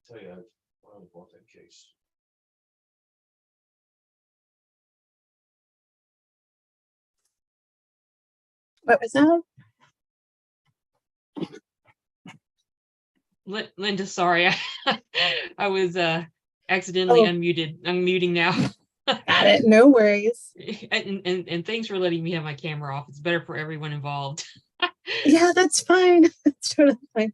tell you, I only bought that case. What was that? Linda, sorry, I was accidentally Oh. unmuted. I'm muting now. Got it. No worries. And thanks for letting me have my camera off. It's better for everyone involved. Yeah, that's fine. That's totally fine.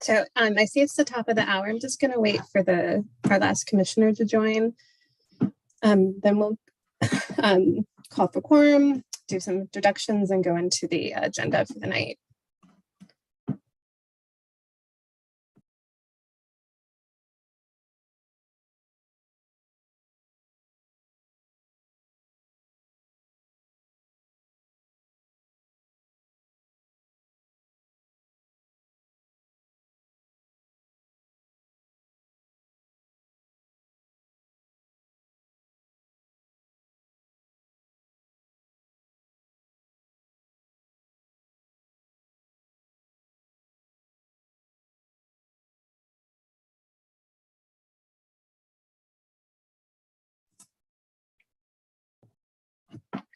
So I see it's the top of the hour. I'm just going to wait for our last commissioner to join. Then we'll call for quorum, do some introductions, and go into the agenda for the night.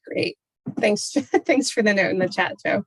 Great. Thanks. Thanks for the note in the chat, Joe.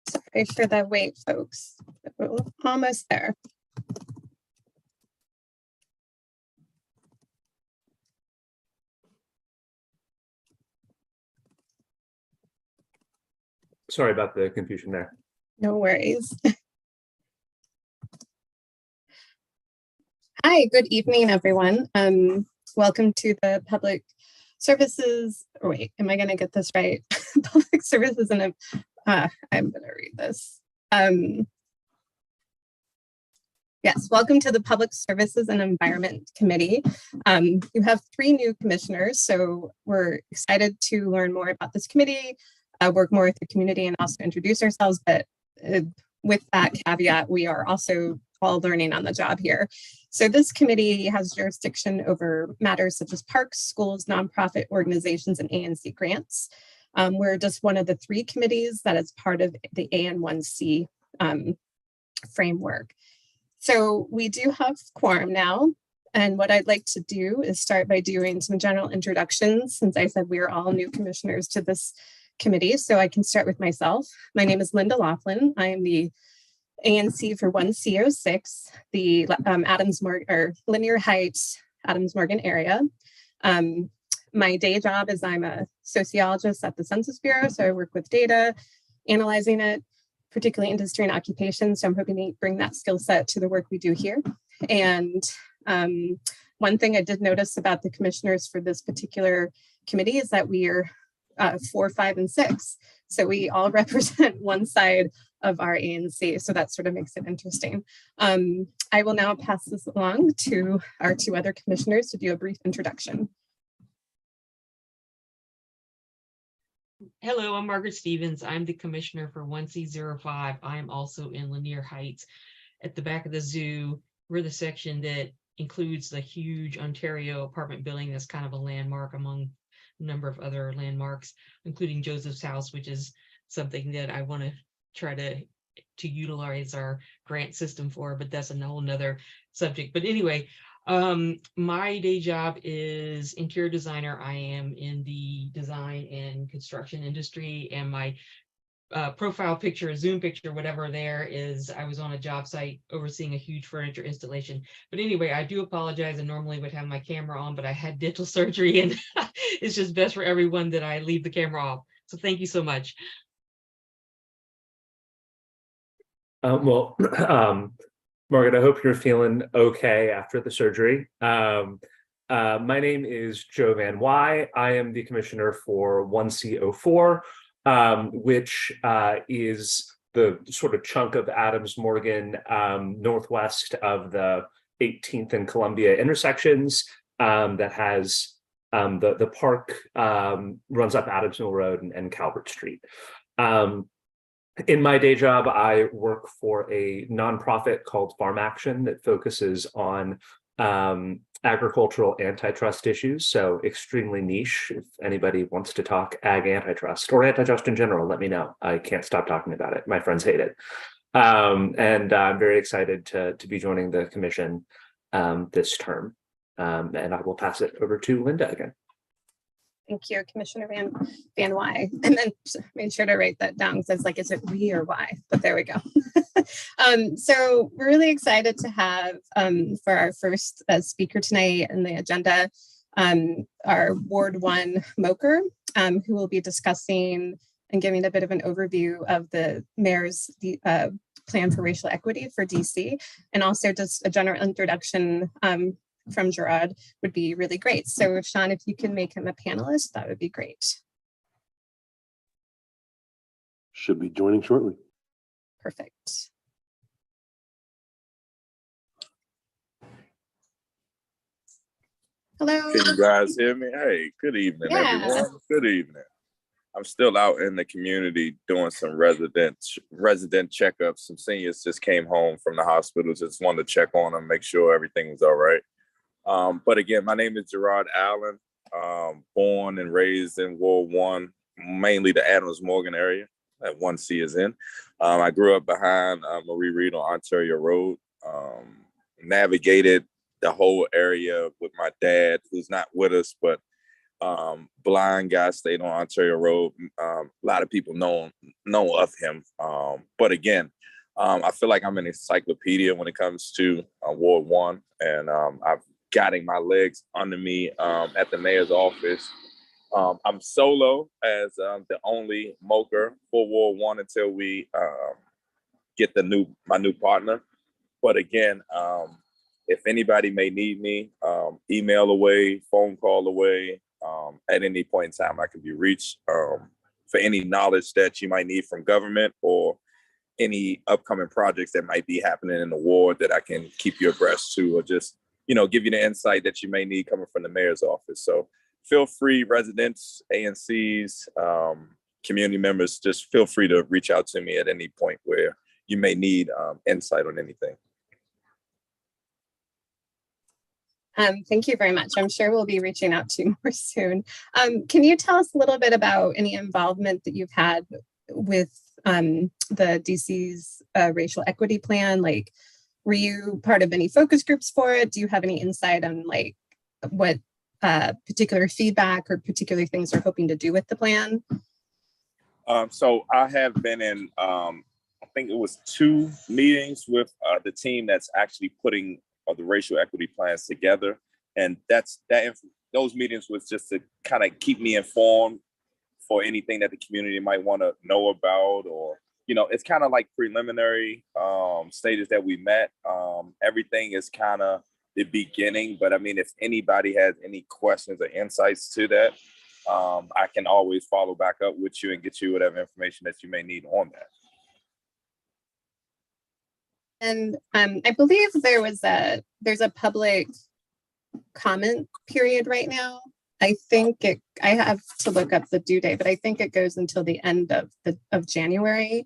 Sorry for the wait, folks. We're almost there. Sorry about the confusion there. No worries. Hi, good evening, everyone. Welcome to the Public Services, or wait, am I going to get this right? Public Services and I'm going to read this. Yes, welcome to the Public Services and Environment Committee. You have 3 new commissioners, so we're excited to learn more about this committee, work more with the community, and also introduce ourselves. But with that caveat, we are also all learning on the job here. So this committee has jurisdiction over matters such as parks, schools, nonprofit organizations, and ANC grants. We're just one of the 3 committees that is part of the AN1C framework. So we do have quorum now. And what I'd like to do is start by doing some general introductions, since I said we are all new commissioners to this committee. So I can start with myself. My name is Linda Laughlin. I am the ANC for 1C06, the Linear Heights, Adams Morgan area. My day job is I'm a sociologist at the Census Bureau, so I work with data, analyzing it, particularly industry and occupation. So I'm hoping to bring that skill set to the work we do here. And one thing I did notice about the commissioners for this particular committee is that we are 4, 5, and 6. So we all represent one side of our ANC. So that sort of makes it interesting. I will now pass this along to our 2 other commissioners to do a brief introduction. Hello, I'm Margaret Stevens. I'm the commissioner for 1C05. I'm also in Linear Heights at the back of the zoo. We're the section that includes the huge Ontario apartment building that's kind of a landmark among a number of other landmarks, including Joseph's House, which is something that I want to try to utilize our grant system for, but that's a whole nother subject. But anyway, my day job is interior designer. I am in the design and construction industry, and my profile picture, Zoom picture, whatever there is, I was on a job site overseeing a huge furniture installation. But anyway, I do apologize. I normally would have my camera on, but I had dental surgery, and it's just best for everyone that I leave the camera off. So thank you so much. Margaret, I hope you're feeling okay after the surgery. My name is Joe Van Wy. I am the commissioner for 1C04, which is the sort of chunk of Adams Morgan northwest of the 18th and Columbia intersections that has the park runs up Adams Mill Road and Calvert Street. In my day job, I work for a nonprofit called Farm Action that focuses on agricultural antitrust issues. So extremely niche. If anybody wants to talk ag antitrust or antitrust in general, let me know. I can't stop talking about it. My friends hate it. And I'm very excited to be joining the commission this term. And I will pass it over to Linda again. Thank you, Commissioner Van Wy. And then made sure to write that down because I was like, is it we or why? But there we go. So we're really excited to have for our first speaker tonight in the agenda, our Ward 1 Moker, who will be discussing and giving a bit of an overview of the mayor's plan for racial equity for DC, and also just a general introduction from Gerard would be really great. So Sean, if you can make him a panelist, that would be great. Should be joining shortly. Perfect. Hello. Can you guys hear me? Hey, good evening, everyone. Good evening. I'm still out in the community doing some resident checkups. Some seniors just came home from the hospital. Just wanted to check on them, make sure everything was all right. But again, my name is Gerard Allen, born and raised in Ward 1, mainly the Adams Morgan area that 1C is in. I grew up behind Marie Reed on Ontario Road, navigated the whole area with my dad, who's not with us, but blind guy, stayed on Ontario Road. A lot of people know of him. But again, I feel like I'm an encyclopedia when it comes to Ward 1, and I've gotten my legs under me at the mayor's office I'm solo as the only moker for Ward 1 until we get my new partner. But again, if anybody may need me, email away, phone call away, at any point in time I can be reached for any knowledge that you might need from government or any upcoming projects that might be happening in the ward that I can keep you abreast to, or just, give you the insight that you may need coming from the mayor's office. So feel free, residents, ANCs, community members, just feel free to reach out to me at any point where you may need insight on anything. Thank you very much. I'm sure we'll be reaching out to you more soon. Can you tell us a little bit about any involvement that you've had with the DC's racial equity plan? Like, were you part of any focus groups for it? Do you have any insight on like what particular feedback or particular things they're hoping to do with the plan? So I have been in, I think it was 2 meetings with the team that's actually putting the racial equity plans together. And those meetings was just to kind of keep me informed for anything that the community might want to know about, or, it's kind of like preliminary stages that we met. Everything is kind of the beginning, but I mean, if anybody has any questions or insights to that, I can always follow back up with you and get you whatever information that you may need on that. And I believe there's a public comment period right now. I have to look up the due date, but I think it goes until the end of January.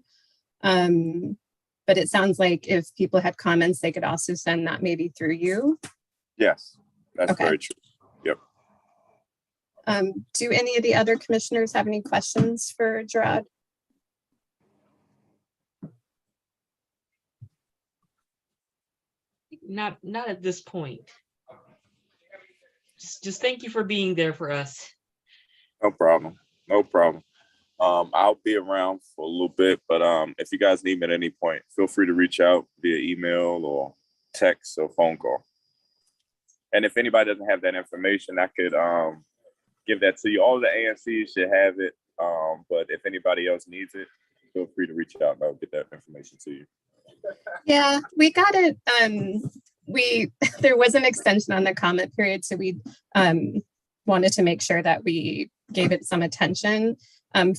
But it sounds like if people had comments, they could also send that maybe through you. Yes, that's Okay. very true. Yep. Do any of the other commissioners have any questions for Gerard? Not at this point. Just thank you for being there for us. No problem. No problem. I'll be around for a little bit, but if you guys need me at any point, feel free to reach out via email or text or phone call. And if anybody doesn't have that information, I could give that to you. All the ANCs should have it, but if anybody else needs it, feel free to reach out and I'll get that information to you. Yeah, we got it. There was an extension on the comment period, so we wanted to make sure that we gave it some attention.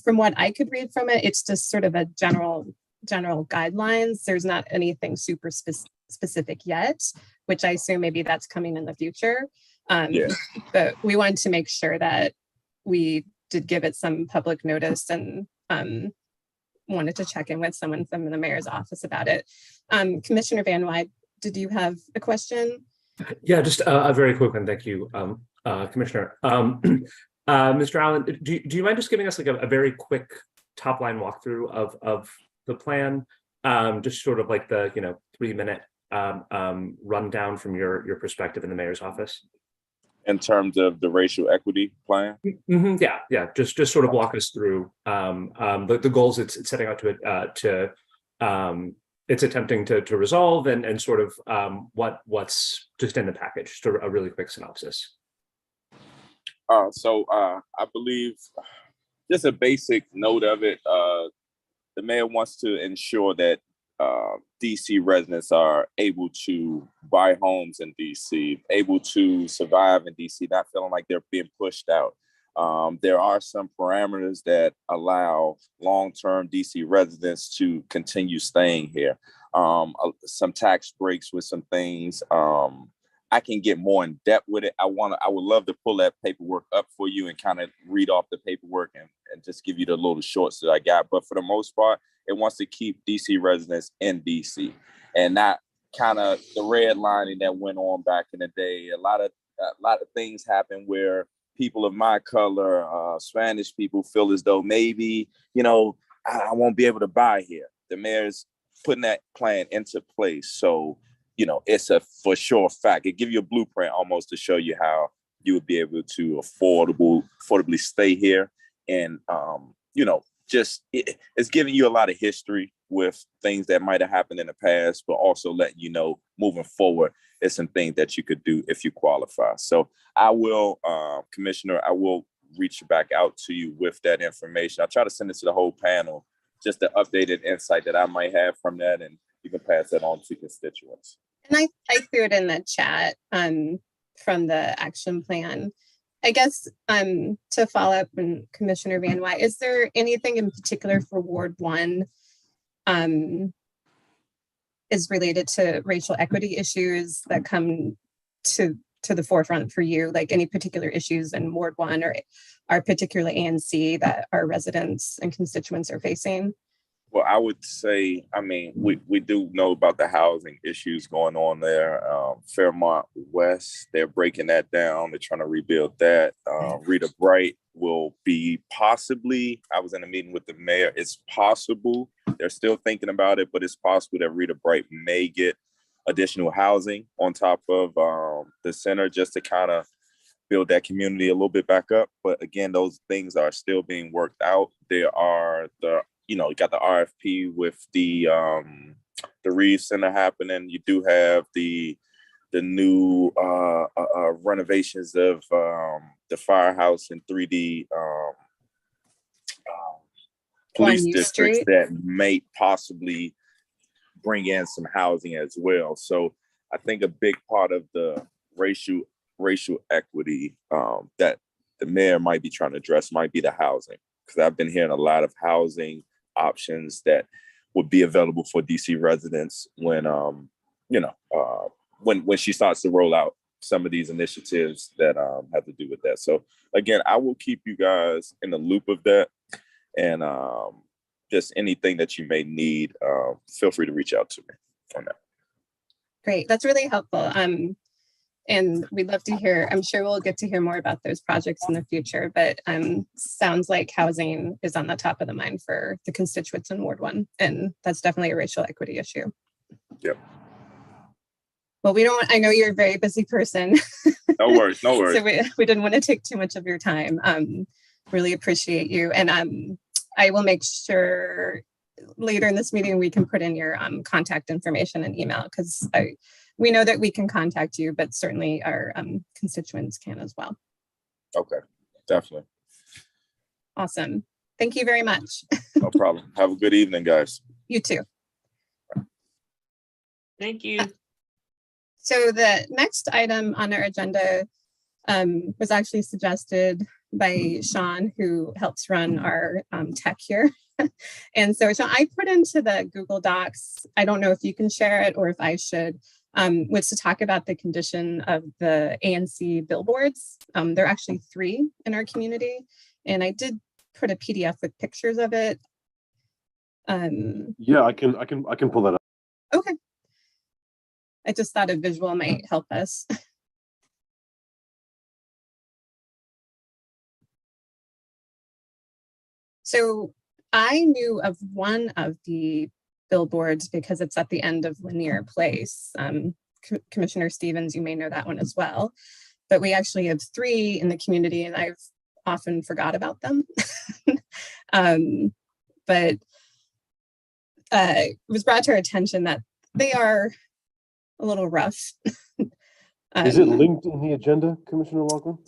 From what I could read from it, it's just sort of a general guidelines. There's not anything super specific yet, which I assume maybe that's coming in the future. But we wanted to make sure that we did give it some public notice and wanted to check in with someone from the mayor's office about it. Commissioner Van Wyk, did you have a question? Yeah, just a very quick one. Thank you, Commissioner. Mr. Allen, do you mind just giving us like a very quick top line walkthrough of the plan? Just sort of like the 3-minute rundown from your perspective in the mayor's office. In terms of the racial equity plan? Mm-hmm, yeah. Just sort of walk us through the goals it's setting out to it's attempting to resolve and sort of what's just in the package. Just a really quick synopsis. So I believe just a basic note of it, the mayor wants to ensure that DC residents are able to buy homes in DC, able to survive in DC, not feeling like they're being pushed out. There are some parameters that allow long-term DC residents to continue staying here. Some tax breaks with some things. I can get more in depth with it. I would love to pull that paperwork up for you and kind of read off the paperwork and just give you the little shorts that I got. But for the most part, it wants to keep DC residents in DC, and not kind of the redlining that went on back in the day. A lot of things happen where people of my color, Spanish people, feel as though maybe, I won't be able to buy here. The mayor's putting that plan into place. So, it's a for sure fact. It gives you a blueprint almost to show you how you would be able to affordably stay here. And, it's giving you a lot of history with things that might have happened in the past, but also letting you know moving forward, it's some things that you could do if you qualify. So I will, Commissioner, I will reach back out to you with that information. I'll try to send it to the whole panel, just the updated insight that I might have from that, and you can pass that on to constituents. And I threw it in the chat from the action plan. I guess to follow up on Commissioner Van Wy, is there anything in particular for Ward 1 is related to racial equity issues that come to the forefront for you, like any particular issues in Ward 1 or are particularly ANC that our residents and constituents are facing? Well, I would say, I mean, we do know about the housing issues going on there. Fairmont West, they're breaking that down. They're trying to rebuild that. Rita Bright will be possibly, I was in a meeting with the mayor. It's possible, they're still thinking about it, but it's possible that Rita Bright may get additional housing on top of the center just to kind of build that community a little bit back up. But again, those things are still being worked out. There are you got the RFP with the Reeves Center happening. You do have the new renovations of the firehouse and 3D police districts that may possibly bring in some housing as well. So I think a big part of the racial equity that the mayor might be trying to address might be the housing, because I've been hearing a lot of housing options that would be available for DC residents when when she starts to roll out some of these initiatives that have to do with that. So again, I will keep you guys in the loop of that, and just anything that you may need, feel free to reach out to me on that. Great, that's really helpful. And we'd love to hear, I'm sure we'll get to hear more about those projects in the future, but sounds like housing is on the top of the mind for the constituents in Ward 1, and that's definitely a racial equity issue. Yep. Well, I know you're a very busy person. No worries. So we didn't want to take too much of your time. Really appreciate you. And I will make sure later in this meeting we can put in your contact information and email, because we know that we can contact you, but certainly our constituents can as well. Okay, definitely. Awesome. Thank you very much. No problem. Have a good evening, guys. You too. Thank you. So the next item on our agenda was actually suggested by Sean, who helps run our tech here. And so Sean, I put into the Google Docs, I don't know if you can share it or if I should, was to talk about the condition of the ANC billboards. There are actually 3 in our community, and I did put a PDF with pictures of it. Yeah, I can pull that up. Okay. I just thought a visual might help us. So I knew of one of the billboards because it's at the end of Lanier Place. Commissioner Stevens, you may know that one as well. But we actually have 3 in the community, and I've often forgot about them. But it was brought to our attention that they are a little rough. Is it linked in the agenda, Commissioner Laughlin?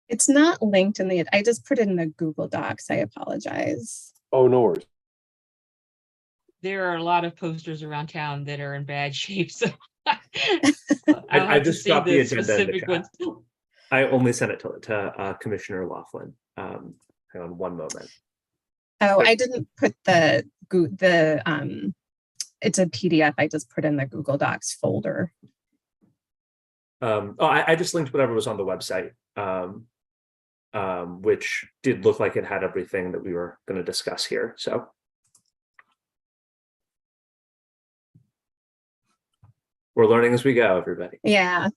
It's not linked in the, I just put it in the Google Docs. I apologize. Oh, no worries. There are a lot of posters around town that are in bad shape, so I just dropped the agenda in the chat. ones. I only sent it to Commissioner Laughlin. Hang on one moment. Oh, I didn't put it's a PDF. I just put in the Google Docs folder. I just linked whatever was on the website, which did look like it had everything that we were going to discuss here. So. We're learning as we go, everybody. Yeah.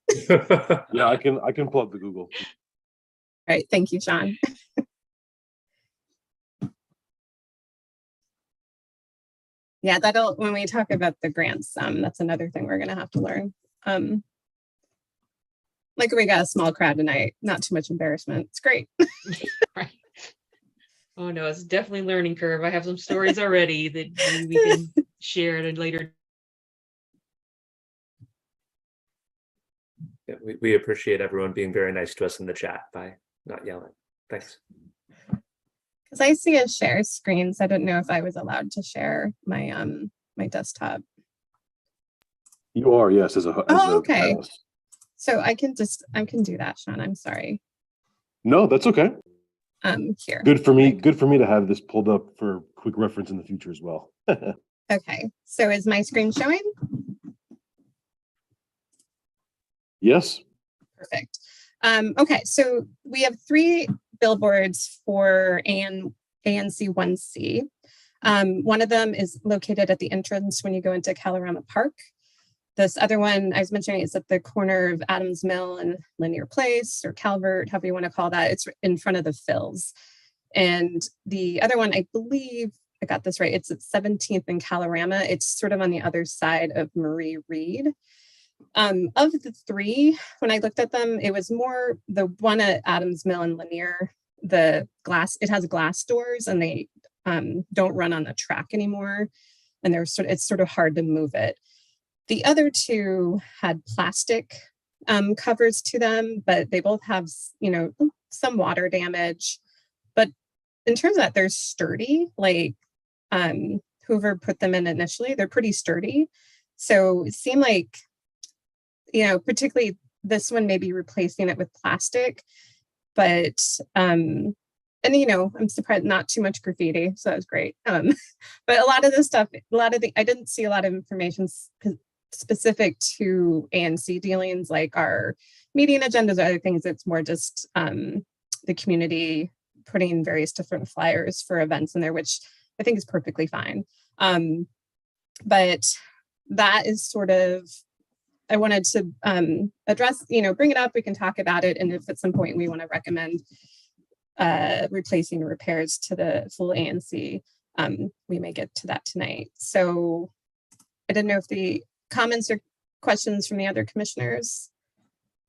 Yeah, I can pull up the Google. All right. Thank you, Sean. Yeah, when we talk about the grants, that's another thing we're going to have to learn. Like we got a small crowd tonight, not too much embarrassment. It's great. Right. Oh no, it's definitely a learning curve. I have some stories already that we can share at a later. Yeah, we appreciate everyone being very nice to us in the chat by not yelling. Thanks. Because I see a share screen, so I didn't know if I was allowed to share my my desktop. You are, yes, as a okay. panelist. So I can do that, Sean. I'm sorry. No, that's okay. Here. Good for me to have this pulled up for quick reference in the future as well. Okay. So is my screen showing? Yes. Perfect. Okay, so we have 3 billboards for ANC 1C. One of them is located at the entrance when you go into Kalorama Park. This other one I was mentioning is at the corner of Adams Mill and Linear Place, or Calvert, however you want to call that. It's in front of the Phils. And the other one, I believe I got this right, it's at 17th and Kalorama. It's sort of on the other side of Marie Reed. Of the 3, when I looked at them, it was more the one at Adams Mill and Lanier. It has glass doors, and they don't run on the track anymore, and it's sort of hard to move it. The other 2 had plastic covers to them, but they both have, some water damage. But in terms of that, they're sturdy. Like whoever put them in initially, they're pretty sturdy. So it seemed like, particularly this one, maybe replacing it with plastic, but I'm surprised not too much graffiti, so that was great. But a lot of the stuff, I didn't see a lot of information specific to ANC dealings, like our meeting agendas or other things. It's more just the community putting various different flyers for events in there, which I think is perfectly fine. But that is sort of, I wanted to address, bring it up, we can talk about it. And if at some point we want to recommend replacing repairs to the full ANC, we may get to that tonight. So I didn't know if the comments or questions from the other commissioners.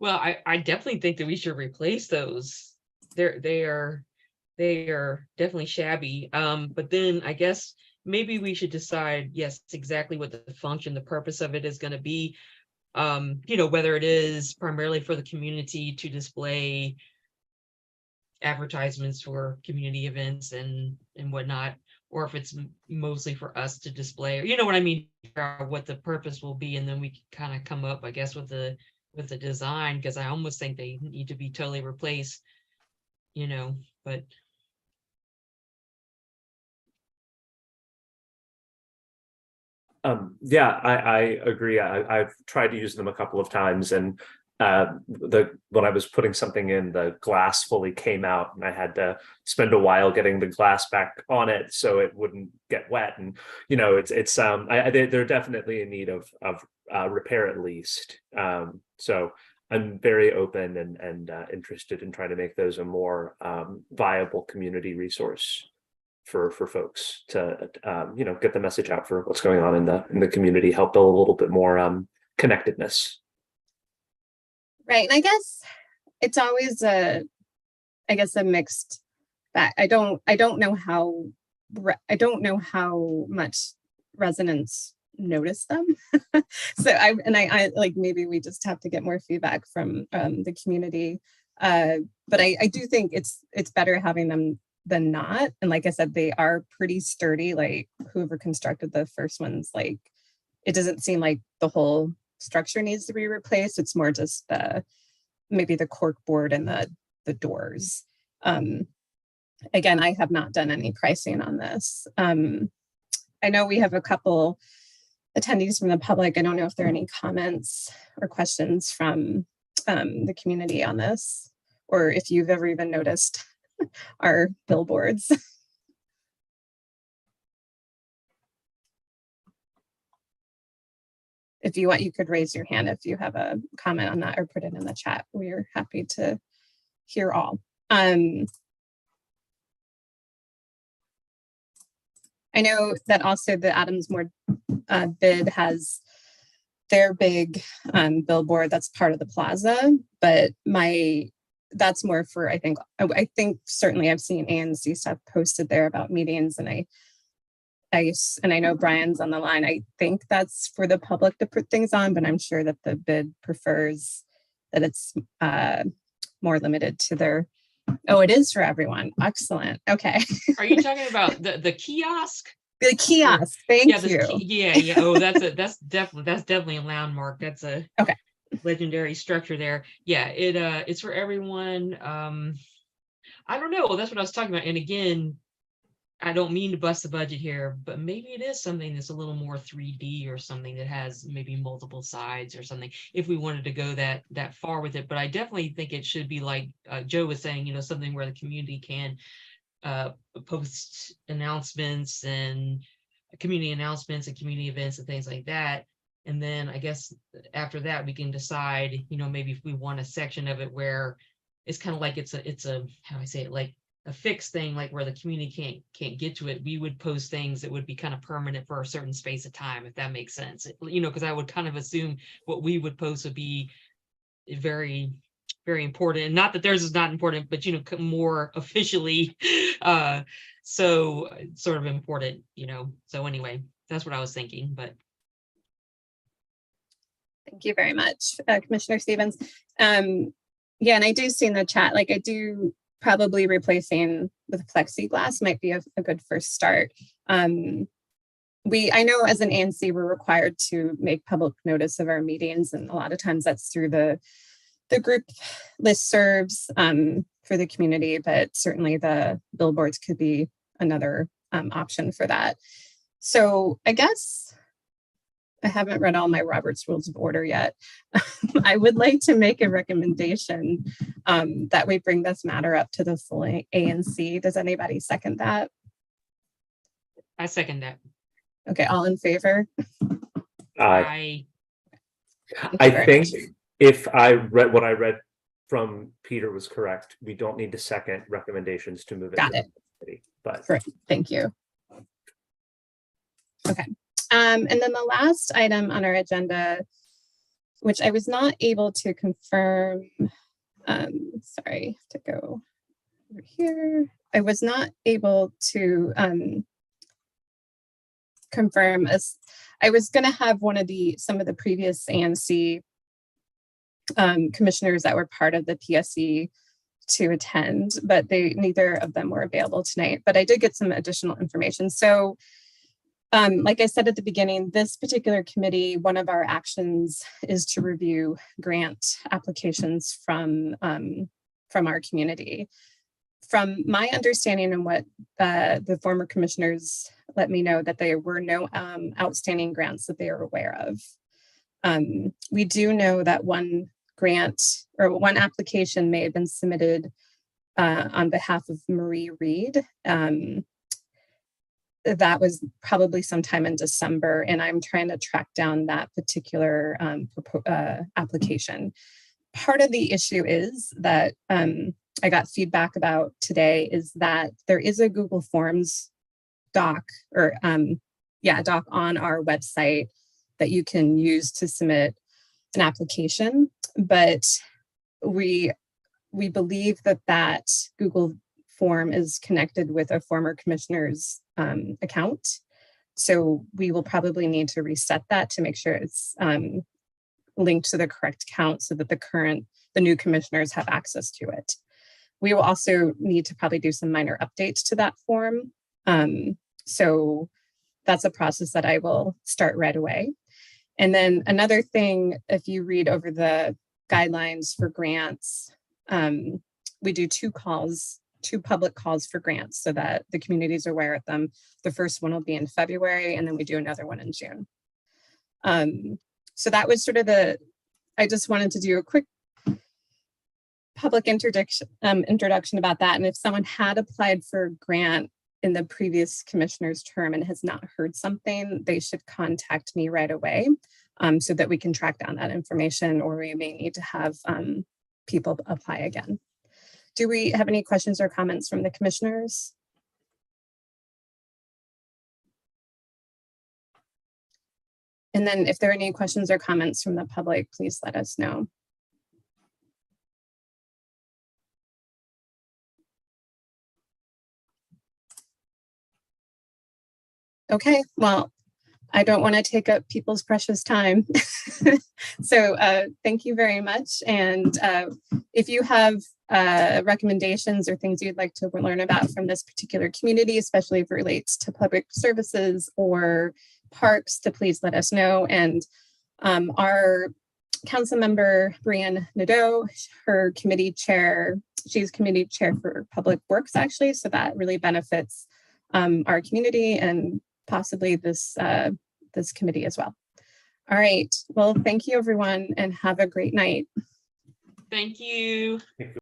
Well, I definitely think that we should replace those. They are definitely shabby. But then I guess maybe we should decide, yes, exactly what the function, the purpose of it is going to be. Whether it is primarily for the community to display advertisements for community events and whatnot, or if it's mostly for us to display, or what I mean, what the purpose will be, and then we can kind of come up, I guess, with the design, because I almost think they need to be totally replaced, but. Yeah, I agree. I've tried to use them a couple of times, and when I was putting something in, the glass fully came out, and I had to spend a while getting the glass back on it so it wouldn't get wet. And they're definitely in need of repair at least. So I'm very open and interested in trying to make those a more viable community resource for folks to get the message out for what's going on in the community, help build a little bit more connectedness. Right. And I guess it's always a mixed bag. I don't know how much residents notice them. So I like, maybe we just have to get more feedback from the community. But I do think it's better having them than not. And like I said, they are pretty sturdy. Like whoever constructed the first ones, like it doesn't seem like the whole structure needs to be replaced. It's more just maybe the cork board and the doors. Again, I have not done any pricing on this. I know we have a couple attendees from the public. I don't know if there are any comments or questions from the community on this, or if you've ever even noticed our billboards. If you want, you could raise your hand if you have a comment on that, or put it in the chat. We're happy to hear all. I know that also the Adamsmore bid has their big billboard that's part of the plaza, but that's more for, I think certainly I've seen ANC stuff posted there about meetings, and I know Brian's on the line. I think that's for the public to put things on, but I'm sure that the bid prefers that it's more limited to their Oh, it is for everyone. Excellent. Okay. Are you talking about the kiosk? The kiosk. Thank Yeah, you. yeah. Oh, that's definitely a landmark. That's a Okay. legendary structure there. Yeah, it's for everyone. I don't know. That's what I was talking about. And again, I don't mean to bust the budget here, but maybe it is something that's a little more 3D or something that has maybe multiple sides or something, if we wanted to go that far with it. But I definitely think it should be like Joe was saying, something where the community can post announcements and community announcements and community events and things like that. And then I guess after that, we can decide, maybe if we want a section of it where it's kind of like it's a how do I say it, like a fixed thing, like where the community can't get to it. We would post things that would be kind of permanent for a certain space of time, if that makes sense. Because I would kind of assume what we would post would be very, very important. And not that theirs is not important, but more officially, so sort of important. So anyway, that's what I was thinking. But Thank you very much, Commissioner Stevens. Yeah, and I do see in the chat, like I do probably replacing with plexiglass might be a good first start. I know as an ANC, we're required to make public notice of our meetings, and a lot of times that's through the group listservs for the community, but certainly the billboards could be another option for that. So I guess I haven't read all my Robert's Rules of Order yet. I would like to make a recommendation that we bring this matter up to the full ANC. Does anybody second that? I second that. Okay, all in favor? I Thank you very think much. if I read what I read from Peter was correct, we don't need to second recommendations to move it. Got to it. the committee, but Great, thank you. Okay, and then the last item on our agenda, which I was not able to confirm, sorry, to go over here. I was not able to confirm as I was going to have some of the previous ANC commissioners that were part of the PSE to attend, but neither of them were available tonight. But I did get some additional information. So like I said at the beginning, this particular committee, one of our actions is to review grant applications from our community. From my understanding and what the former commissioners let me know, that there were no outstanding grants that they are aware of. We do know that one grant or one application may have been submitted on behalf of Marie Reed. That was probably sometime in December, and I'm trying to track down that particular application. Part of the issue is that I got feedback about today is that there is a Google Forms doc or doc on our website that you can use to submit an application, but we believe that Google form is connected with a former commissioner's account. So we will probably need to reset that to make sure it's linked to the correct account so that the new commissioners have access to it. We will also need to probably do some minor updates to that form. So that's a process that I will start right away. And then another thing, if you read over the guidelines for grants, we do two public calls for grants so that the community is aware of them. The first one will be in February, and then we do another one in June. So that was sort of I just wanted to do a quick public introduction about that. And if someone had applied for a grant in the previous commissioner's term and has not heard something, they should contact me right away so that we can track down that information, or we may need to have people apply again. Do we have any questions or comments from the commissioners? And then if there are any questions or comments from the public, please let us know. Okay, well, I don't want to take up people's precious time. So thank you very much. And if you have recommendations or things you'd like to learn about from this particular community, especially if it relates to public services or parks, to please let us know. And our council member, Brianne Nadeau, her committee chair, she's committee chair for public works, actually. So that really benefits our community and possibly this committee as well. All right. Well, thank you, everyone, and have a great night. Thank you.